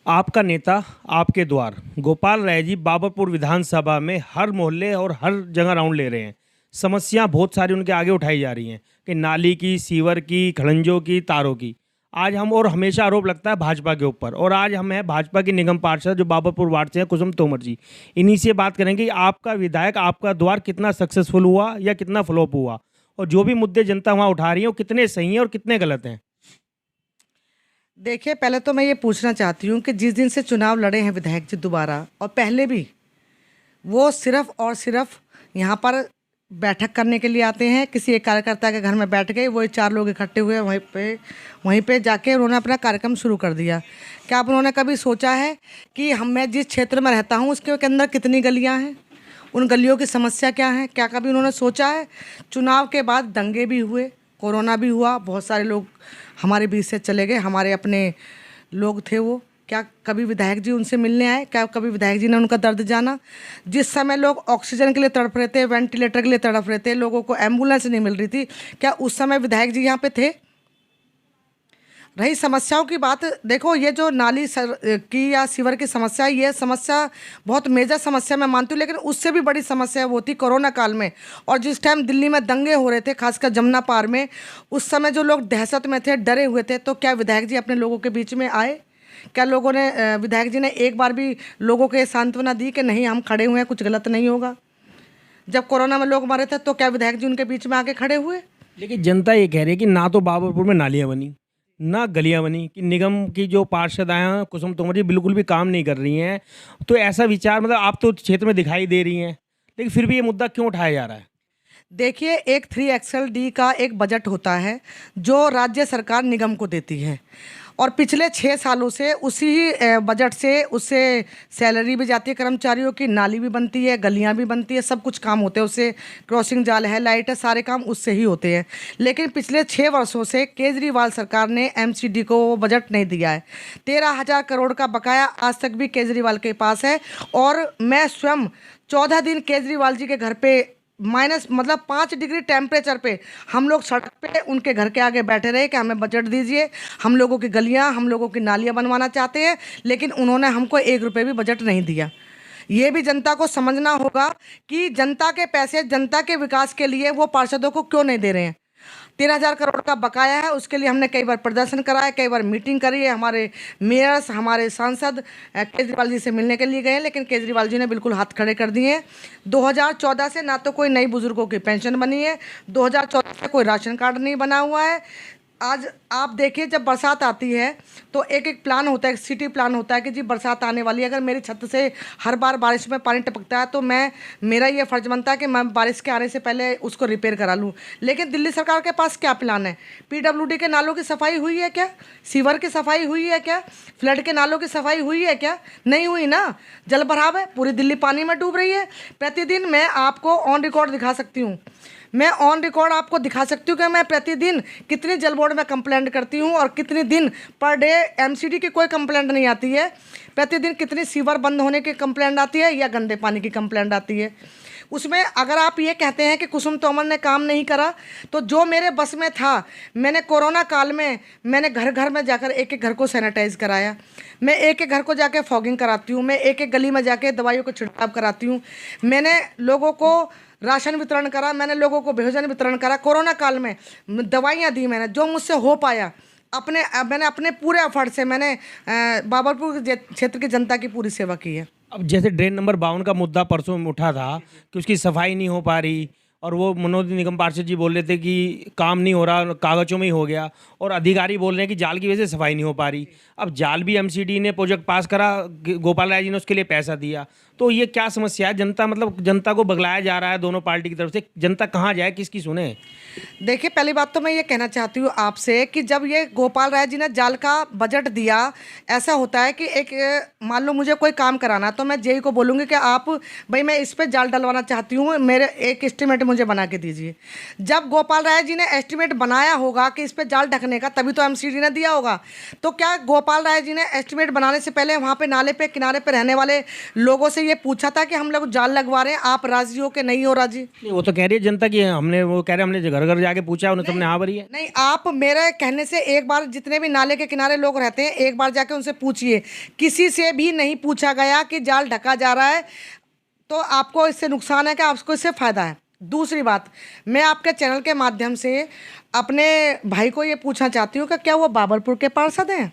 आपका नेता आपके द्वार गोपाल राय जी बाबरपुर विधानसभा में हर मोहल्ले और हर जगह राउंड ले रहे हैं। समस्या बहुत सारी उनके आगे उठाई जा रही हैं कि नाली की, सीवर की, खड़ंजों की, तारों की। आज हम और हमेशा आरोप लगता है भाजपा के ऊपर, और आज हम हैं भाजपा की निगम पार्षद जो बाबरपुर वार्ड से हैं, कुसुम तोमर जी। इन्हीं से बात करेंगे कि आपका विधायक, आपका द्वार कितना सक्सेसफुल हुआ या कितना फ्लॉप हुआ, और जो भी मुद्दे जनता वहाँ उठा रही है वो कितने सही हैं और कितने गलत हैं। देखिए, पहले तो मैं ये पूछना चाहती हूँ कि जिस दिन से चुनाव लड़े हैं विधायक जी दोबारा, और पहले भी, वो सिर्फ और सिर्फ यहाँ पर बैठक करने के लिए आते हैं। किसी एक कार्यकर्ता के घर में बैठ गए, वही 4 लोग इकट्ठे हुए, वहीं पे जाके उन्होंने अपना कार्यक्रम शुरू कर दिया। क्या आप उन्होंने कभी सोचा है कि मैं जिस क्षेत्र में रहता हूँ उसके अंदर कितनी गलियाँ हैं, उन गलियों की समस्या क्या है? क्या कभी उन्होंने सोचा है? चुनाव के बाद दंगे भी हुए, कोरोना भी हुआ, बहुत सारे लोग हमारे बीच से चले गए, हमारे अपने लोग थे वो। क्या कभी विधायक जी उनसे मिलने आए? क्या कभी विधायक जी ने उनका दर्द जाना? जिस समय लोग ऑक्सीजन के लिए तड़प रहे थे, वेंटिलेटर के लिए तड़प रहे थे, लोगों को एम्बुलेंस नहीं मिल रही थी, क्या उस समय विधायक जी यहाँ पे थे? रही समस्याओं की बात, देखो, ये जो नाली की या सीवर की समस्या, ये समस्या बहुत मेजर समस्या मैं मानती हूँ, लेकिन उससे भी बड़ी समस्या वो थी कोरोना काल में। और जिस टाइम दिल्ली में दंगे हो रहे थे, खासकर जमुना पार में, उस समय जो लोग दहशत में थे, डरे हुए थे, तो क्या विधायक जी अपने लोगों के बीच में आए? क्या लोगों ने, विधायक जी ने एक बार भी लोगों को ये सांत्वना दी कि नहीं, हम खड़े हुए हैं, कुछ गलत नहीं होगा? जब कोरोना में लोग मरे थे तो क्या विधायक जी उनके बीच में आके खड़े हुए? लेकिन जनता ये कह रही है कि ना तो बाबरपुर में नालियाँ बनी, ना गलियाँ बनी, कि निगम की जो पार्षद आए हैं कुसुम तोमर जी बिल्कुल भी काम नहीं कर रही हैं। तो ऐसा विचार, मतलब आप तो क्षेत्र में दिखाई दे रही हैं, लेकिन फिर भी ये मुद्दा क्यों उठाया जा रहा है? देखिए, एक 3XLD का एक बजट होता है जो राज्य सरकार निगम को देती है, और पिछले 6 सालों से उसी बजट से उससे सैलरी भी जाती है कर्मचारियों की, नाली भी बनती है, गलियां भी बनती है, सब कुछ काम होते हैं उससे, क्रॉसिंग जाल है, लाइट है, सारे काम उससे ही होते हैं। लेकिन पिछले 6 वर्षों से केजरीवाल सरकार ने MCD को वो बजट नहीं दिया है। 13,000 करोड़ का बकाया आज तक भी केजरीवाल के पास है, और मैं स्वयं 14 दिन केजरीवाल जी के घर पे, माइनस मतलब 5 डिग्री टेम्परेचर पे, हम लोग सड़क पे उनके घर के आगे बैठे रहे कि हमें बजट दीजिए, हम लोगों की गलियां, हम लोगों की नालियां बनवाना चाहते हैं। लेकिन उन्होंने हमको 1 रुपये भी बजट नहीं दिया। ये भी जनता को समझना होगा कि जनता के पैसे जनता के विकास के लिए वो पार्षदों को क्यों नहीं दे रहे हैं। 13,000 करोड़ का बकाया है, उसके लिए हमने कई बार प्रदर्शन कराया, कई बार मीटिंग करी है, हमारे मेयर्स, हमारे सांसद केजरीवाल जी से मिलने के लिए गए हैं, लेकिन केजरीवाल जी ने बिल्कुल हाथ खड़े कर दिए हैं। 2014 से ना तो कोई नई बुजुर्गों की पेंशन बनी है, 2014 से कोई राशन कार्ड नहीं बना हुआ है। आज आप देखिए, जब बरसात आती है तो एक एक प्लान होता है, एक सिटी प्लान होता है कि जी बरसात आने वाली है, अगर मेरी छत से हर बार बारिश में पानी टपकता है तो मेरा ये फ़र्ज बनता है कि मैं बारिश के आने से पहले उसको रिपेयर करा लूँ। लेकिन दिल्ली सरकार के पास क्या प्लान है? PWD के नालों की सफाई हुई है क्या? सीवर की सफाई हुई है क्या? फ्लड के नालों की सफाई हुई है क्या? नहीं हुई ना। जल भराव है, पूरी दिल्ली पानी में डूब रही है। प्रतिदिन मैं आपको ऑन रिकॉर्ड दिखा सकती हूँ, मैं ऑन रिकॉर्ड आपको दिखा सकती हूँ कि मैं प्रतिदिन कितनी जल बोर्ड में कंप्लेंट करती हूँ, और कितने दिन पर डे MCD की कोई कंप्लेंट नहीं आती है। प्रतिदिन कितनी सीवर बंद होने की कंप्लेंट आती है या गंदे पानी की कंप्लेंट आती है। उसमें अगर आप ये कहते हैं कि कुसुम तोमर ने काम नहीं करा, तो जो मेरे बस में था, मैंने कोरोना काल में मैंने घर घर में जाकर एक एक घर को सैनिटाइज कराया, मैं एक एक घर को जाके फॉगिंग कराती हूँ, मैं एक एक गली में जाके दवाइयों को छिड़काव कराती हूँ, मैंने लोगों को राशन वितरण करा, मैंने लोगों को भोजन वितरण करा, कोरोना काल में दवाइयाँ दी, मैंने जो मुझसे हो पाया, मैंने अपने पूरे एफर्ट से मैंने बाबरपुर क्षेत्र की जनता की पूरी सेवा की है। अब जैसे ड्रेन नंबर 52 का मुद्दा परसों में उठा था कि उसकी सफाई नहीं हो पा रही, और वो मनोज निगम पार्षद जी बोल रहे थे कि काम नहीं हो रहा, कागजों में ही हो गया, और अधिकारी बोल रहे हैं कि जाल की वजह से सफाई नहीं हो पा रही। अब जाल भी MCD ने प्रोजेक्ट पास करा, गोपाल राय जी ने उसके लिए पैसा दिया, तो ये क्या समस्या है? जनता, मतलब जनता को बगलाया जा रहा है दोनों पार्टी की तरफ से, जनता कहाँ जाए, किसकी सुने? देखिए, पहली बात तो मैं ये कहना चाहती हूँ आपसे कि जब ये गोपाल राय जी ने जाल का बजट दिया, ऐसा होता है कि एक, मान लो मुझे कोई काम कराना, तो मैं जेई को बोलूँगी कि आप भाई मैं इस पे जाल डलवाना चाहती हूँ, मेरे एक एस्टिमेट मुझे बना के दीजिए। जब गोपाल राय जी ने एस्टिमेट बनाया होगा कि इस पे जाल ढकने का, तभी तो एमसीडी ने दिया होगा। तो क्या गोपाल राय जी ने एस्टिमेट बनाने से पहले वहाँ पे नाले पे किनारे पे रहने वाले लोगों से ये पूछा था कि हम लोग जाल लगवा रहे हैं, आप राजी हो कि नहीं हो राजी? नहीं, वो तो कह रही है जनता की, हमने वो कह रहे हमने घर घर जाके पूछा, उन्हें सबने हाँ भरी है। नहीं, आप मेरे कहने से एक बार जितने भी नाले के किनारे लोग रहते हैं, एक बार जाके उनसे पूछिए। किसी से भी नहीं पूछा गया कि जाल ढका जा रहा है तो आपको इससे नुकसान है कि आपको इससे फ़ायदा है। दूसरी बात, मैं आपके चैनल के माध्यम से अपने भाई को ये पूछना चाहती हूँ कि क्या वो बाबरपुर के पार्षद हैं?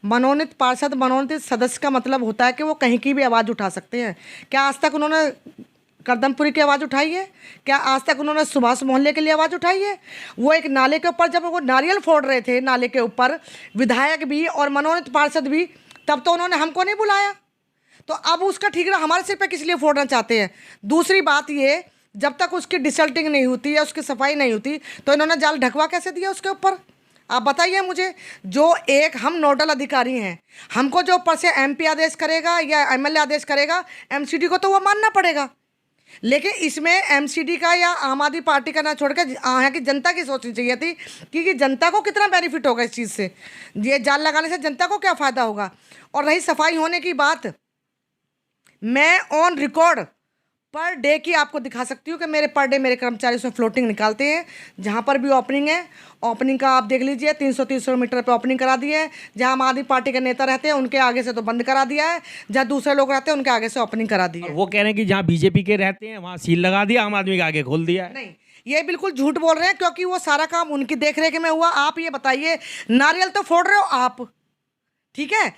मनोनीत पार्षद, मनोनीत सदस्य का मतलब होता है कि वो कहीं की भी आवाज़ उठा सकते हैं। क्या आज तक उन्होंने करदमपुरी की आवाज़ उठाई है? क्या आज तक उन्होंने सुभाष मोहल्ले के लिए आवाज़ उठाई है? वो एक नाले के ऊपर जब वो नारियल फोड़ रहे थे, नाले के ऊपर विधायक भी और मनोनीत पार्षद भी, तब तो उन्होंने हमको नहीं बुलाया। तो अब उसका ठीकरा हमारे सिर पे किस लिए फोड़ना चाहते हैं? दूसरी बात ये, जब तक उसकी डिसल्टिंग नहीं होती या उसकी सफाई नहीं होती तो इन्होंने जाल ढकवा कैसे दिया उसके ऊपर? आप बताइए मुझे। जो एक हम नोडल अधिकारी हैं, हमको जो ऊपर से एमपी आदेश करेगा या एमएलए आदेश करेगा, एमसीडी को तो वो मानना पड़ेगा। लेकिन इसमें एमसीडी का या आम आदमी पार्टी का ना छोड़ के यहाँ की जनता की सोचनी चाहिए थी कि जनता को कितना बेनिफिट होगा इस चीज़ से, ये जाल लगाने से जनता को क्या फ़ायदा होगा। और रही सफाई होने की बात, मैं ऑन रिकॉर्ड पर डे की आपको दिखा सकती हूँ कि मेरे पर डे मेरे कर्मचारी उसमें फ्लोटिंग निकालते हैं। जहाँ पर भी ओपनिंग है, ओपनिंग का आप देख लीजिए, 300 मीटर पे ओपनिंग करा दी है। जहाँ आम आदमी पार्टी के नेता रहते हैं उनके आगे से तो बंद करा दिया है, जहाँ दूसरे लोग रहते हैं उनके आगे से ओपनिंग करा दी है। वो कह रहे हैं कि जहाँ बीजेपी के रहते हैं वहाँ सील लगा दिया, आम आदमी के आगे खोल दिया है। नहीं, ये बिल्कुल झूठ बोल रहे हैं, क्योंकि वो सारा काम उनकी देखरेख में हुआ। आप ये बताइए, नारियल तो फोड़ रहे हो आप, ठीक है,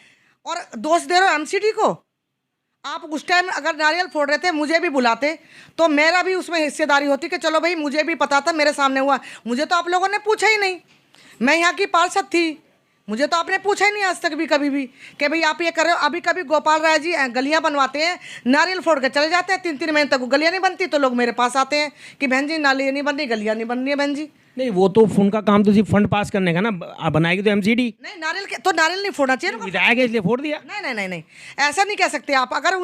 और दोष दे रहे हो एमसीडी को। आप उस टाइम अगर नारियल फोड़ रहे थे, मुझे भी बुलाते तो मेरा भी उसमें हिस्सेदारी होती कि चलो भाई, मुझे भी पता था, मेरे सामने हुआ। मुझे तो आप लोगों ने पूछा ही नहीं, मैं यहाँ की पार्षद थी, मुझे तो आपने पूछा ही नहीं आज तक भी कभी भी कि भाई आप ये कर रहे हो। अभी कभी गोपाल राय जी गलियाँ बनवाते हैं, नारियल फोड़ के चले जाते हैं, 3-3 महीने तक गलियाँ नहीं बनती, तो लोग मेरे पास आते हैं कि बहन जी नाली नहीं बन रही, गलियाँ नहीं बन रही है बहन जी। नहीं, वो तो उनका काम तो सिर्फ फंड पास करने का ना, बनाएगी तो एमसीडी। नहीं, नारियल के तो नारियल नहीं फोड़ना चाहिए ना। विधायक है इसलिए फोड़ दिया। नहीं नहीं नहीं नहीं, ऐसा नहीं कह सकते आप। अगर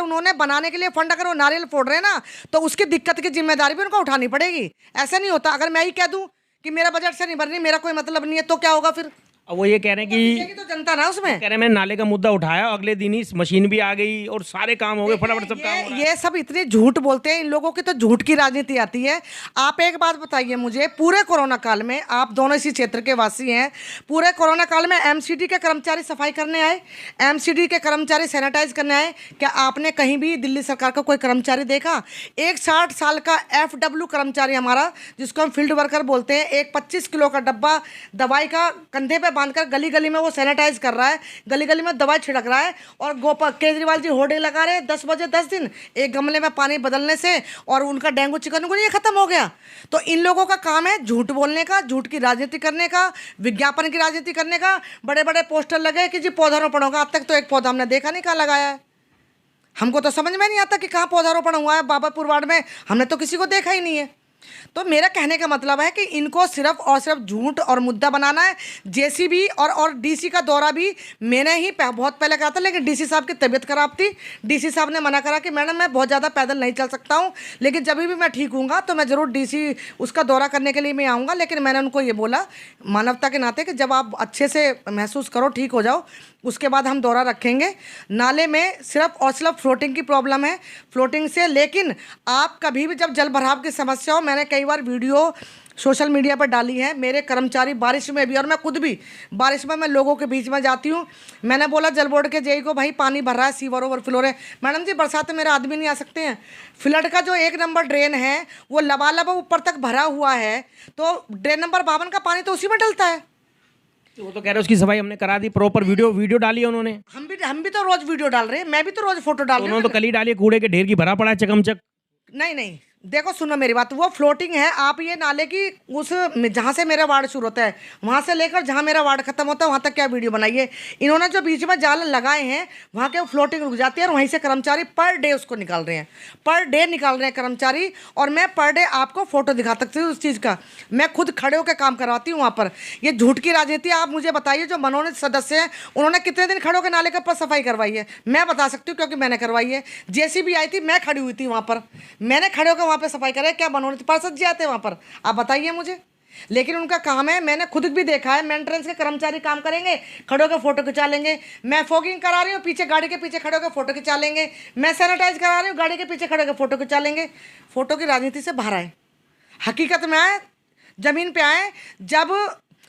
उन्होंने बनाने के लिए फंड, अगर वो नारियल फोड़ रहे हैं ना, तो उसकी दिक्कत की जिम्मेदारी भी उनको उठानी पड़ेगी। ऐसा नहीं होता। अगर मैं ही कह दूं कि मेरा बजट से नहीं बन रही, मेरा कोई मतलब नहीं है, तो क्या होगा फिर? अब वो ये कह रहे हैं कि तो जनता ना उसमें कह रहे हैं मैंने नाले का मुद्दा उठाया, अगले दिन ही मशीन भी आ गई और सारे काम हो गए, फटाफट सब काम हो रहा है। ये सब इतने झूठ बोलते हैं, इन लोगों की तो झूठ की राजनीति आती है। आप एक बात बताइए मुझे, पूरे कोरोना काल में, आप दोनों इसी क्षेत्र के वासी हैं, पूरे कोरोना काल में एमसीडी के कर्मचारी सफाई करने आए, एमसीडी के कर्मचारी सैनिटाइज करने आए? क्या आपने कहीं भी दिल्ली सरकार का कोई कर्मचारी देखा? एक 60 साल का FW कर्मचारी हमारा, जिसको हम फील्ड वर्कर बोलते हैं, एक 25 किलो का डब्बा दवाई का कंधे पे बांधकर गली गली में वो सैनिटाइज कर रहा है, गली गली में दवाई छिड़क रहा है। और केजरीवाल जी होर्डिंग लगा रहे हैं 10 बजे 10 दिन, एक गमले में पानी बदलने से, और उनका डेंगू चिकनगुनिया खत्म हो गया। तो इन लोगों का काम है झूठ बोलने का, झूठ की राजनीति करने का, विज्ञापन की राजनीति करने का। बड़े बड़े पोस्टर लगे कि जी पौधारोपण होगा, अब तक तो एक पौधा हमने देखा नहीं, कहाँ लगाया है। हमको तो समझ में नहीं आता कि कहाँ पौधारोपण हुआ है। बाबरपुर वार्ड में हमने तो किसी को देखा ही नहीं है। तो मेरा कहने का मतलब है कि इनको सिर्फ और सिर्फ झूठ और मुद्दा बनाना है। जेसीबी और डीसी का दौरा भी मैंने ही बहुत पहले कहा था, लेकिन डीसी साहब की तबीयत खराब थी। डीसी साहब ने मना करा कि मैडम मैं बहुत ज़्यादा पैदल नहीं चल सकता हूँ, लेकिन जब भी मैं ठीक हूँगा तो मैं ज़रूर डीसी उसका दौरा करने के लिए मैं आऊँगा। लेकिन मैंने उनको ये बोला मानवता के नाते कि जब आप अच्छे से महसूस करो, ठीक हो जाओ, उसके बाद हम दौरा रखेंगे। नाले में सिर्फ और सिर्फ फ्लोटिंग की प्रॉब्लम है, फ्लोटिंग से। लेकिन आप कभी भी जब जल भराव की समस्या हो, मैंने कई बार वीडियो सोशल मीडिया पर डाली है, मेरे कर्मचारी बारिश में भी, और मैं खुद भी बारिश में मैं लोगों के बीच में जाती हूँ। मैंने बोला जल बोर्ड के जेई को, भाई पानी भर रहा है, सीवर ओवरफ्लो है। मैडम जी बरसात में मेरे आदमी नहीं आ सकते हैं। फ्लड का जो 1 नंबर ड्रेन है वो लबालब ऊपर तक भरा हुआ है, तो ड्रेन नंबर 52 का पानी तो उसी में डलता है। वो तो कह रहे हैं उसकी सफाई हमने करा दी, प्रॉपर वीडियो डाली है उन्होंने। हम भी तो रोज वीडियो डाल रहे हैं, मैं भी तो रोज फोटो डाल रही हूँ। उन्होंने तो कल ही डाली है, कूड़े के ढेर की भरा पड़ा है चकमचक। नहीं, देखो सुनो मेरी बात, वो फ्लोटिंग है। आप ये नाले की उस जहाँ से मेरा वार्ड शुरू होता है वहाँ से लेकर जहाँ मेरा वार्ड खत्म होता है वहाँ तक क्या वीडियो बनाइए। इन्होंने जो बीच में जाल लगाए हैं वहाँ के फ्लोटिंग रुक जाती है, और वहीं से कर्मचारी पर डे उसको निकाल रहे हैं, पर डे निकाल रहे हैं कर्मचारी। और मैं पर डे आपको फोटो दिखा सकती हूँ उस चीज़ का, मैं खुद खड़े होकर काम करवाती हूँ वहाँ पर। ये झूठ की राजनीति। आप मुझे बताइए, जो मनोनीत सदस्य हैं उन्होंने कितने दिन खड़े होकर नाले के ऊपर सफाई करवाई है? मैं बता सकती हूँ, क्योंकि मैंने करवाई है। जेसीबी आई थी, मैं खड़ी हुई थी वहाँ पर, मैंने खड़े होकर वहाँ पे सफाई करे? क्या मनोनीत पार्षद जी आते हैं वहाँ पर? आप बताइए मुझे। लेकिन उनका काम है, मैंने खुद भी देखा है, मेंटेनेंस के कर्मचारी काम करेंगे, खड़े होकर फोटो खिंचा लेंगे। मैं फॉगिंग करा रही हूँ, पीछे गाड़ी के पीछे खड़े होकर फोटो खिंचा लेंगे। मैं सैनिटाइज करा रही हूँ, गाड़ी के पीछे खड़े होकर फोटो खिंचा लेंगे। फोटो की राजनीति से बाहर आए, हकीकत में आए, जमीन पे आए। जब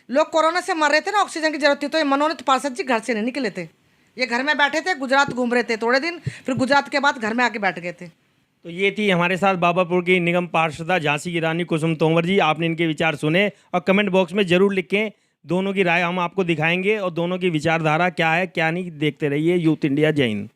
लोग कोरोना से मर रहे थे ना, ऑक्सीजन की जरूरत थी, तो ये मनोनीत पार्षद जी घर से नहीं निकले थे। ये घर में बैठे थे, गुजरात घूम रहे थे थोड़े दिन, फिर गुजरात के बाद घर में आके बैठ गए थे। तो ये थी हमारे साथ बाबरपुर की निगम पार्षदा झांसी की रानी कुसुम तोमर जी। आपने इनके विचार सुने और कमेंट बॉक्स में जरूर लिखें। दोनों की राय हम आपको दिखाएंगे और दोनों की विचारधारा क्या है क्या नहीं, देखते रहिए यूथ इंडिया। जय हिंद।